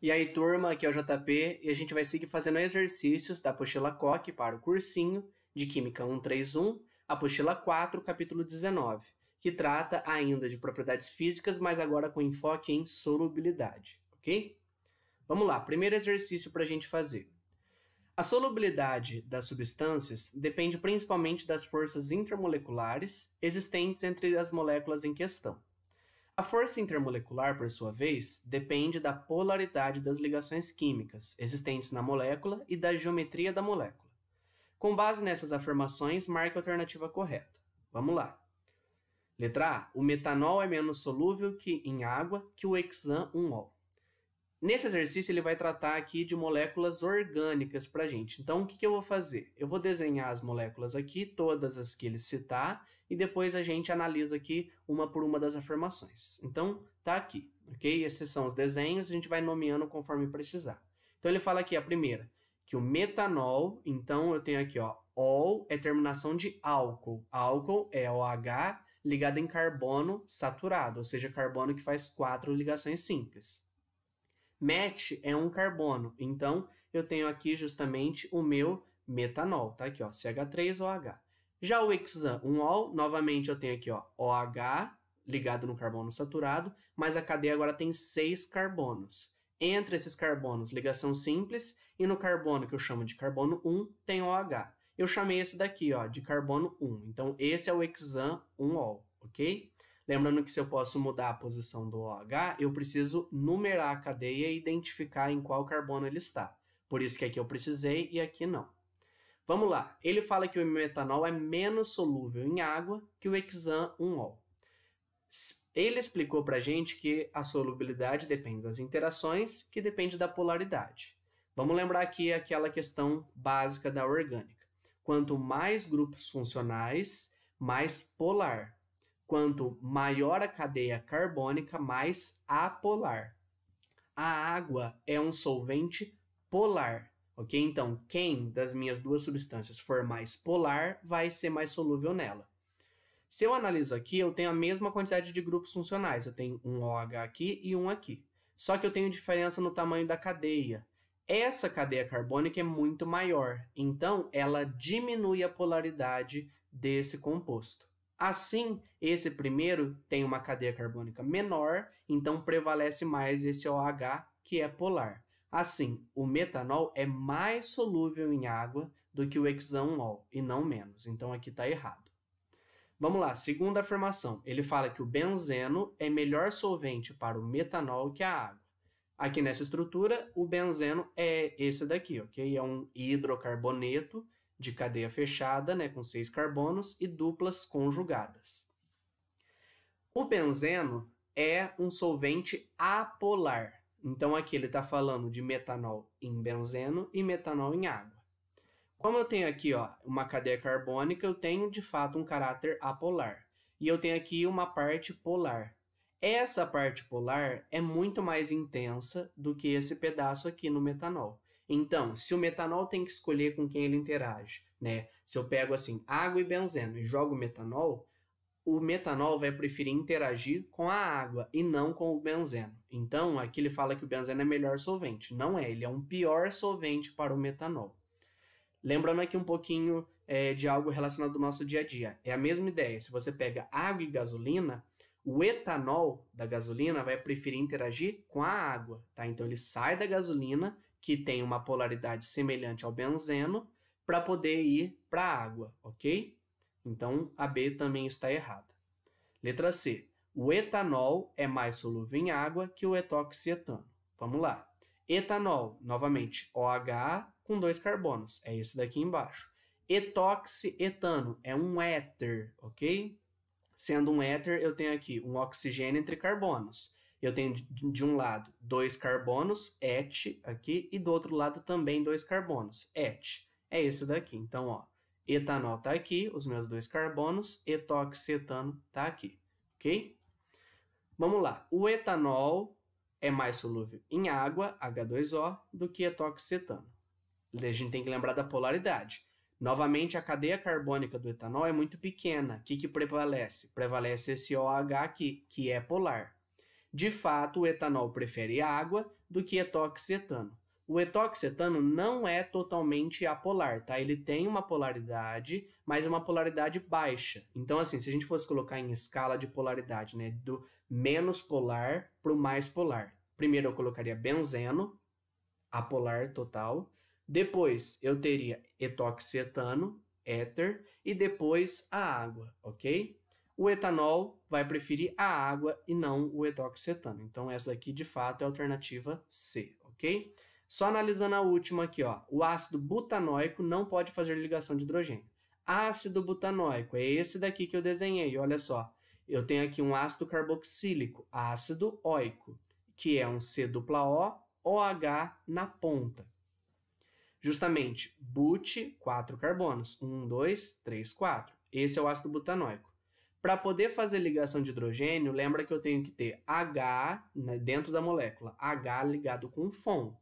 E aí, turma, aqui é o JP e a gente vai seguir fazendo exercícios da apostila Koch para o cursinho de Química 131, apostila 4, capítulo 19, que trata ainda de propriedades físicas, mas agora com enfoque em solubilidade, ok? Vamos lá, primeiro exercício para a gente fazer. A solubilidade das substâncias depende principalmente das forças intermoleculares existentes entre as moléculas em questão. A força intermolecular, por sua vez, depende da polaridade das ligações químicas existentes na molécula e da geometria da molécula. Com base nessas afirmações, marque a alternativa correta. Vamos lá. Letra A. O metanol é menos solúvel em água que o hexan-1-ol. Nesse exercício, ele vai tratar aqui de moléculas orgânicas para a gente. Então, o que eu vou fazer? Eu vou desenhar as moléculas aqui, todas as que ele citar, e depois a gente analisa aqui uma por uma das afirmações. Então, tá aqui, ok? Esses são os desenhos, a gente vai nomeando conforme precisar. Então, ele fala aqui a primeira, que o metanol, então eu tenho aqui, ó, ol é terminação de álcool. Álcool é OH ligado em carbono saturado, ou seja, carbono que faz 4 ligações simples. Met é um carbono, então eu tenho aqui justamente o meu metanol, tá aqui, ó, CH3OH. Já o hexan-1-ol, novamente eu tenho aqui, ó, OH ligado no carbono saturado, mas a cadeia agora tem 6 carbonos. Entre esses carbonos, ligação simples, e no carbono que eu chamo de carbono 1, tem OH. Eu chamei esse daqui, ó, de carbono 1, então esse é o hexan-1-ol, ok? Lembrando que se eu posso mudar a posição do OH, eu preciso numerar a cadeia e identificar em qual carbono ele está. Por isso que aqui eu precisei e aqui não. Vamos lá. Ele fala que o metanol é menos solúvel em água que o hexan-1-ol. Ele explicou para a gente que a solubilidade depende das interações, que depende da polaridade. Vamos lembrar aqui aquela questão básica da orgânica. Quanto mais grupos funcionais, mais polar. Quanto maior a cadeia carbônica, mais apolar. A água é um solvente polar, ok? Então, quem das minhas duas substâncias for mais polar, vai ser mais solúvel nela. Se eu analiso aqui, eu tenho a mesma quantidade de grupos funcionais. Eu tenho um OH aqui e um aqui. Só que eu tenho diferença no tamanho da cadeia. Essa cadeia carbônica é muito maior, então ela diminui a polaridade desse composto. Assim, esse primeiro tem uma cadeia carbônica menor, então prevalece mais esse OH, que é polar. Assim, o metanol é mais solúvel em água do que o hexan-1-ol, e não menos. Então, aqui está errado. Vamos lá, segunda afirmação. Ele fala que o benzeno é melhor solvente para o metanol que a água. Aqui nessa estrutura, o benzeno é esse daqui, ok? É um hidrocarboneto de cadeia fechada, né, com 6 carbonos e duplas conjugadas. O benzeno é um solvente apolar. Então, aqui ele está falando de metanol em benzeno e metanol em água. Como eu tenho aqui, ó, uma cadeia carbônica, eu tenho, de fato, um caráter apolar. E eu tenho aqui uma parte polar. Essa parte polar é muito mais intensa do que esse pedaço aqui no metanol. Então, se o metanol tem que escolher com quem ele interage, né? Se eu pego assim, água e benzeno e jogo o metanol vai preferir interagir com a água e não com o benzeno. Então, aqui ele fala que o benzeno é melhor solvente. Não é, ele é um pior solvente para o metanol. Lembrando aqui um pouquinho de algo relacionado ao nosso dia a dia. É a mesma ideia. Se você pega água e gasolina, o etanol da gasolina vai preferir interagir com a água, tá? Então, ele sai da gasolina, que tem uma polaridade semelhante ao benzeno, para poder ir para a água, ok? Então, a B também está errada. Letra C. O etanol é mais solúvel em água que o etoxietano. Vamos lá. Etanol, novamente, OH com 2 carbonos. É esse daqui embaixo. Etoxietano é um éter, ok? Sendo um éter, eu tenho aqui um oxigênio entre carbonos. Eu tenho de um lado 2 carbonos, Et, aqui, e do outro lado também 2 carbonos, Et. É esse daqui. Então, ó, etanol está aqui, os meus 2 carbonos, etoxietano está aqui, ok? Vamos lá. O etanol é mais solúvel em água, H2O, do que etoxietano. A gente tem que lembrar da polaridade. Novamente, a cadeia carbônica do etanol é muito pequena. O que prevalece? Prevalece esse OH aqui, que é polar. De fato, o etanol prefere água do que etoxetano. O etoxetano não é totalmente apolar, tá? Ele tem uma polaridade, mas é uma polaridade baixa. Então, assim, se a gente fosse colocar em escala de polaridade, né, do menos polar para o mais polar. Primeiro eu colocaria benzeno, apolar total. Depois eu teria etoxetano, éter, e depois a água, ok? O etanol vai preferir a água e não o etoxetano. Então, essa daqui, de fato, é a alternativa C, ok? Só analisando a última aqui, ó. O ácido butanóico não pode fazer ligação de hidrogênio. Ácido butanóico é esse daqui que eu desenhei, olha só. Eu tenho aqui um ácido carboxílico, ácido óico, que é um C-O, OH na ponta. Justamente, but, 4 carbonos. 1, 2, 3, 4. Esse é o ácido butanóico. Para poder fazer ligação de hidrogênio, lembra que eu tenho que ter H, né, dentro da molécula, H ligado com FON.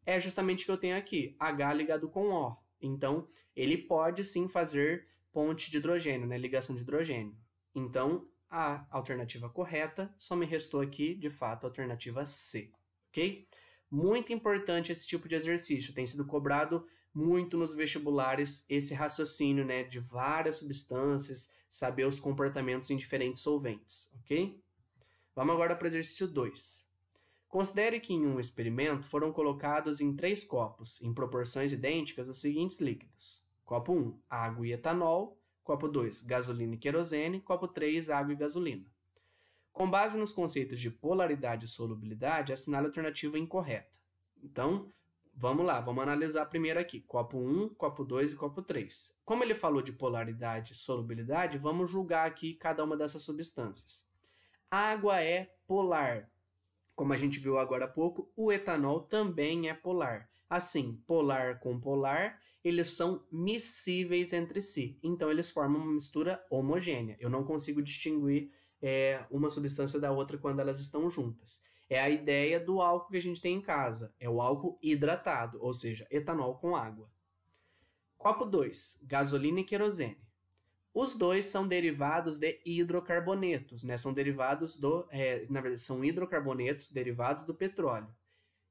É justamente o que eu tenho aqui, H ligado com O. Então, ele pode sim fazer ponte de hidrogênio, né, ligação de hidrogênio. Então, a alternativa correta só me restou aqui, de fato, a alternativa C, ok? Muito importante esse tipo de exercício, tem sido cobrado muito nos vestibulares esse raciocínio, né, de várias substâncias, saber os comportamentos em diferentes solventes, ok? Vamos agora para o exercício 2. Considere que em um experimento foram colocados em 3 copos, em proporções idênticas, os seguintes líquidos. Copo 1, água e etanol. Copo 2, gasolina e querosene. Copo 3, água e gasolina. Com base nos conceitos de polaridade e solubilidade, assinale a alternativa incorreta. Então, vamos lá, vamos analisar primeiro aqui. Copo 1, copo 2 e copo 3. Como ele falou de polaridade e solubilidade, vamos julgar aqui cada uma dessas substâncias. A água é polar. Como a gente viu agora há pouco, o etanol também é polar. Assim, polar com polar, eles são miscíveis entre si. Então, eles formam uma mistura homogênea. Eu não consigo distinguir uma substância da outra quando elas estão juntas. É a ideia do álcool que a gente tem em casa. É o álcool hidratado, ou seja, etanol com água. Copo 2, gasolina e querosene. Os dois são derivados de hidrocarbonetos, né? São derivados na verdade, são hidrocarbonetos derivados do petróleo.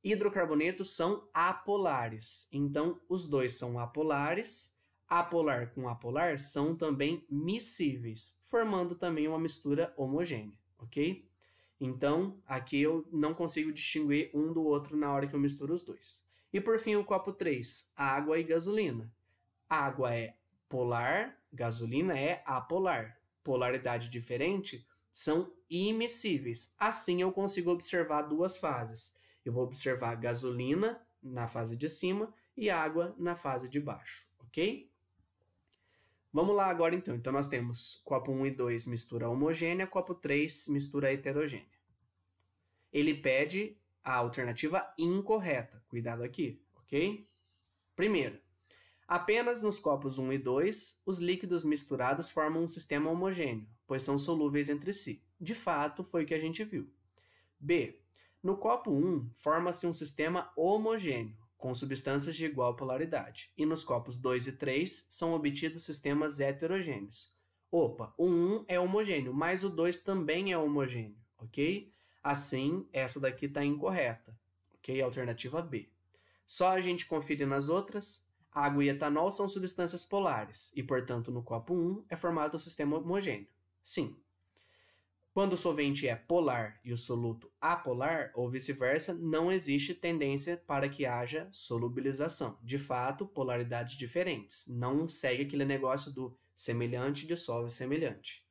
Hidrocarbonetos são apolares, então os dois são apolares. Apolar com apolar são também miscíveis, formando também uma mistura homogênea, ok? Então, aqui eu não consigo distinguir um do outro na hora que eu misturo os dois. E por fim, o copo 3, água e gasolina. Água é polar, gasolina é apolar. Polaridade diferente são imiscíveis. Assim eu consigo observar duas fases. Eu vou observar gasolina na fase de cima e água na fase de baixo, ok? Vamos lá agora então. Então nós temos copo 1 e 2 mistura homogênea, copo 3 mistura heterogênea. Ele pede a alternativa incorreta. Cuidado aqui, ok? Primeiro, apenas nos copos 1 e 2, os líquidos misturados formam um sistema homogêneo, pois são solúveis entre si. De fato, foi o que a gente viu. B. No copo 1, forma-se um sistema homogêneo, com substâncias de igual polaridade, e nos copos 2 e 3 são obtidos sistemas heterogêneos. Opa, o 1 é homogêneo, mas o 2 também é homogêneo, ok? Assim, essa daqui está incorreta, ok? Alternativa B. Só a gente conferir nas outras. Água e etanol são substâncias polares, e, portanto, no copo 1 é formado um sistema homogêneo. Sim. Quando o solvente é polar e o soluto apolar, ou vice-versa, não existe tendência para que haja solubilização. De fato, polaridades diferentes. Não segue aquele negócio do semelhante dissolve semelhante.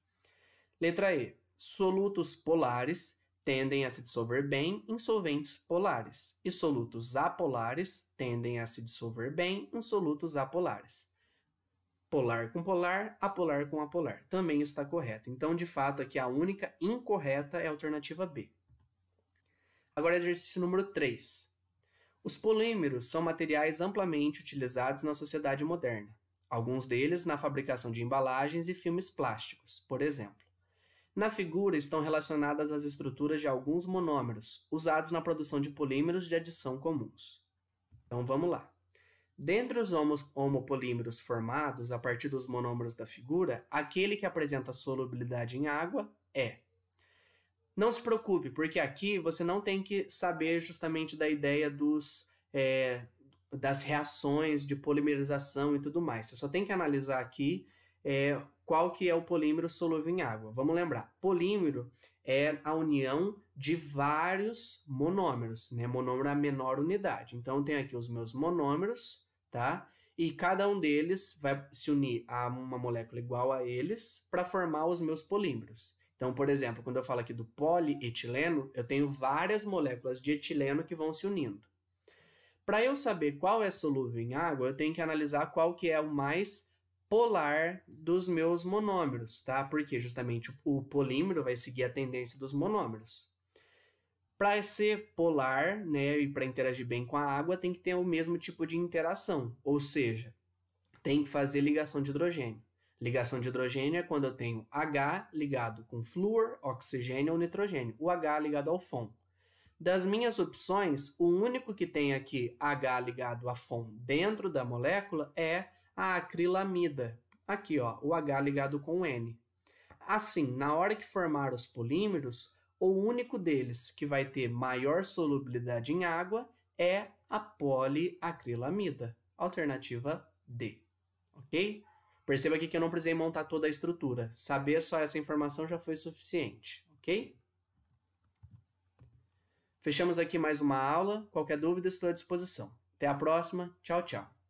Letra E. Solutos polares tendem a se dissolver bem em solventes polares, e solutos apolares tendem a se dissolver bem em solutos apolares. Polar com polar, apolar com apolar. Também está correto. Então, de fato, aqui a única incorreta é a alternativa B. Agora, exercício número 3. Os polímeros são materiais amplamente utilizados na sociedade moderna. Alguns deles na fabricação de embalagens e filmes plásticos, por exemplo. Na figura estão relacionadas as estruturas de alguns monômeros, usados na produção de polímeros de adição comuns. Então, vamos lá. Dentre os homopolímeros formados a partir dos monômeros da figura, aquele que apresenta solubilidade em água é. Não se preocupe, porque aqui você não tem que saber justamente da ideia das reações de polimerização e tudo mais. Você só tem que analisar aqui qual que é o polímero solúvel em água. Vamos lembrar, polímero é a união de vários monômeros, né? Monômero é a menor unidade. Então, tem aqui os meus monômeros, tá? E cada um deles vai se unir a uma molécula igual a eles para formar os meus polímeros. Então, por exemplo, quando eu falo aqui do polietileno, eu tenho várias moléculas de etileno que vão se unindo. Para eu saber qual é solúvel em água, eu tenho que analisar qual que é o mais polar dos meus monômeros, tá? Porque justamente o polímero vai seguir a tendência dos monômeros. Para ser polar, né, e para interagir bem com a água, tem que ter o mesmo tipo de interação, ou seja, tem que fazer ligação de hidrogênio. Ligação de hidrogênio é quando eu tenho H ligado com flúor, oxigênio ou nitrogênio, o H ligado ao FON. Das minhas opções, o único que tem aqui H ligado a FON dentro da molécula é a acrilamida. Aqui, ó, o H ligado com N. Assim, na hora que formar os polímeros, o único deles que vai ter maior solubilidade em água é a poliacrilamida. Alternativa D. Ok? Perceba aqui que eu não precisei montar toda a estrutura. Saber só essa informação já foi suficiente. Ok? Fechamos aqui mais uma aula. Qualquer dúvida, estou à disposição. Até a próxima. Tchau, tchau.